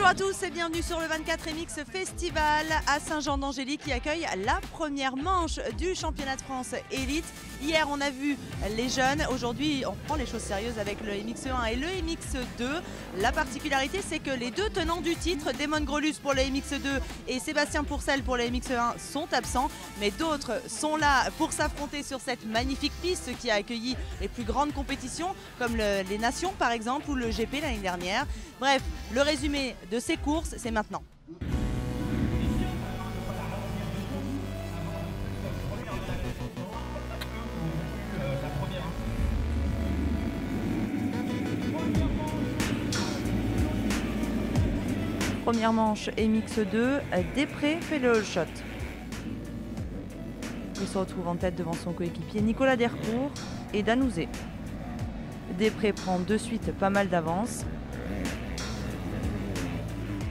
Bonjour à tous et bienvenue sur le 24 MX Festival à Saint-Jean-d'Angély qui accueille la première manche du championnat de France élite. Hier on a vu les jeunes, aujourd'hui on prend les choses sérieuses avec le MX1 et le MX2. La particularité c'est que les deux tenants du titre, Damon Grolus pour le MX2 et Sébastien Pourcel pour le MX1 sont absents, mais d'autres sont là pour s'affronter sur cette magnifique piste qui a accueilli les plus grandes compétitions comme les Nations par exemple ou le GP l'année dernière. Bref, le résumé de ces courses, c'est maintenant. Première manche MX2, Després fait le shot. Il se retrouve en tête devant son coéquipier Nicolas Dercourt et Danouzé. Després prend de suite pas mal d'avance.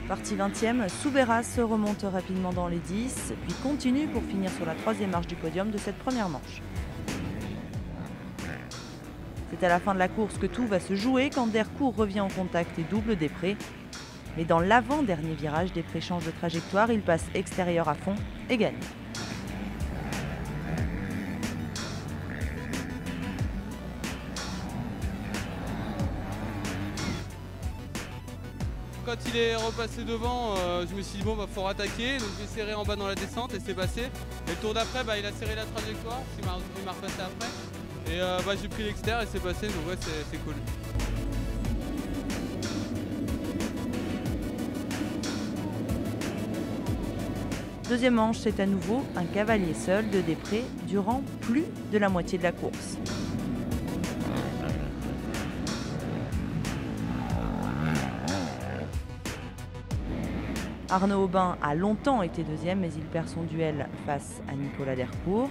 Partie 20e, Soubeyras se remonte rapidement dans les 10, puis continue pour finir sur la troisième marche du podium de cette première manche. C'est à la fin de la course que tout va se jouer quand Dercourt revient en contact et double Després. Mais dans l'avant-dernier virage, Després change de trajectoire, il passe extérieur à fond et gagne. Quand il est repassé devant, je me suis dit bon bah faut rattaquer, donc j'ai serré en bas dans la descente et c'est passé. Et le tour d'après, il a serré la trajectoire, il m'a repassé après. Et j'ai pris l'extérieur et c'est passé, donc ouais c'est cool. Deuxième manche, c'est à nouveau un cavalier seul de Després durant plus de la moitié de la course. Arnaud Aubin a longtemps été deuxième, mais il perd son duel face à Nicolas Dercourt.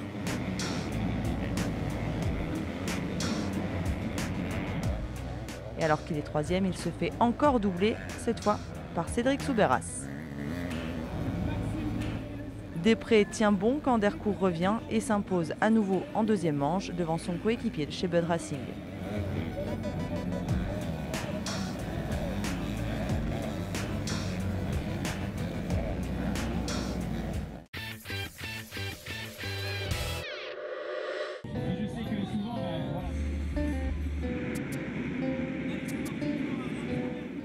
Et alors qu'il est troisième, il se fait encore doubler, cette fois par Cédric Soubeyras. Després tient bon quand Dercourt revient et s'impose à nouveau en deuxième manche devant son coéquipier chez Bud Racing.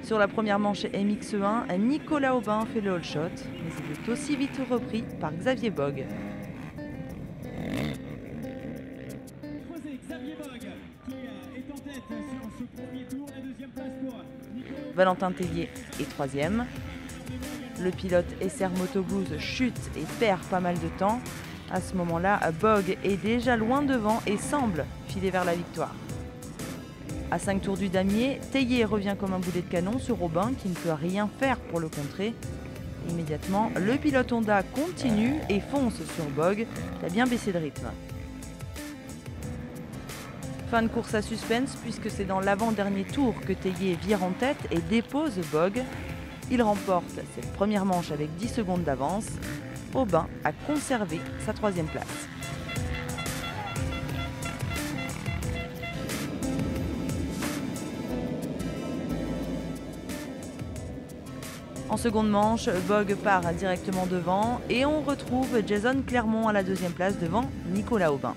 Sur la première manche MX1, Nicolas Aubin fait le all shot, mais il est aussi vite repris par Xavier Bogue. Valentin Tellier est troisième. Le pilote SR Moto Blues chute et perd pas mal de temps. À ce moment-là, Bogue est déjà loin devant et semble filer vers la victoire. À 5 tours du damier, Tellier revient comme un boulet de canon sur Aubin qui ne peut rien faire pour le contrer. Immédiatement, le pilote Honda continue et fonce sur Bogue qui a bien baissé de rythme. Fin de course à suspense puisque c'est dans l'avant-dernier tour que Tellier vire en tête et dépose Bogue. Il remporte cette première manche avec 10 secondes d'avance. Aubin a conservé sa troisième place. En seconde manche, Bogue part directement devant et on retrouve Jason Clermont à la deuxième place devant Nicolas Aubin.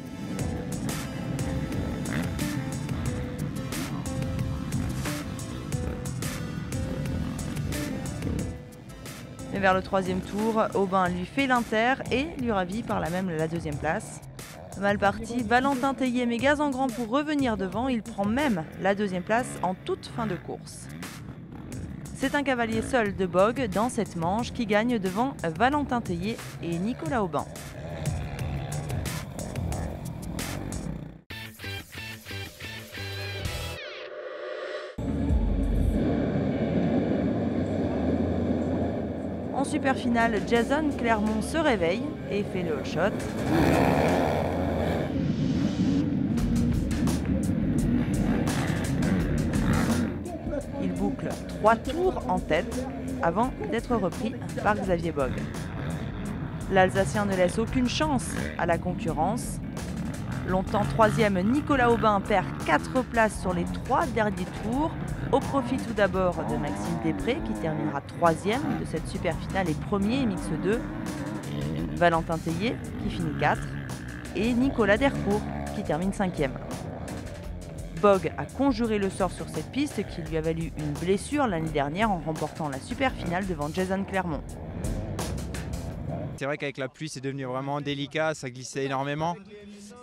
Mais vers le troisième tour, Aubin lui fait l'inter et lui ravit par là même la deuxième place. Mal parti, Valentin Tellier met gaz en grand pour revenir devant, il prend même la deuxième place en toute fin de course. C'est un cavalier seul de Bogue dans cette manche qui gagne devant Valentin Tellier et Nicolas Aubin. En super finale, Jason Clermont se réveille et fait le all shot. Il boucle 3 tours en tête avant d'être repris par Xavier Bogue. L'Alsacien ne laisse aucune chance à la concurrence. Longtemps troisième, Nicolas Aubin perd 4 places sur les 3 derniers tours. Au profit tout d'abord de Maxime Després qui terminera troisième de cette super finale et premier MX2. Valentin Tellier qui finit 4 et Nicolas Dercourt qui termine 5e. Bogue a conjuré le sort sur cette piste qui lui a valu une blessure l'année dernière en remportant la super finale devant Jason Clermont. C'est vrai qu'avec la pluie c'est devenu vraiment délicat, ça glissait énormément.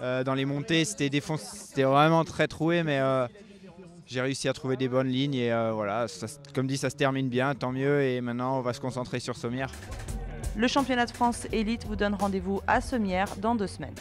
Dans les montées c'était vraiment très troué, mais j'ai réussi à trouver des bonnes lignes et voilà, comme dit, ça se termine bien, tant mieux, et maintenant on va se concentrer sur Sommières. Le championnat de France Élite vous donne rendez-vous à Sommières dans 2 semaines.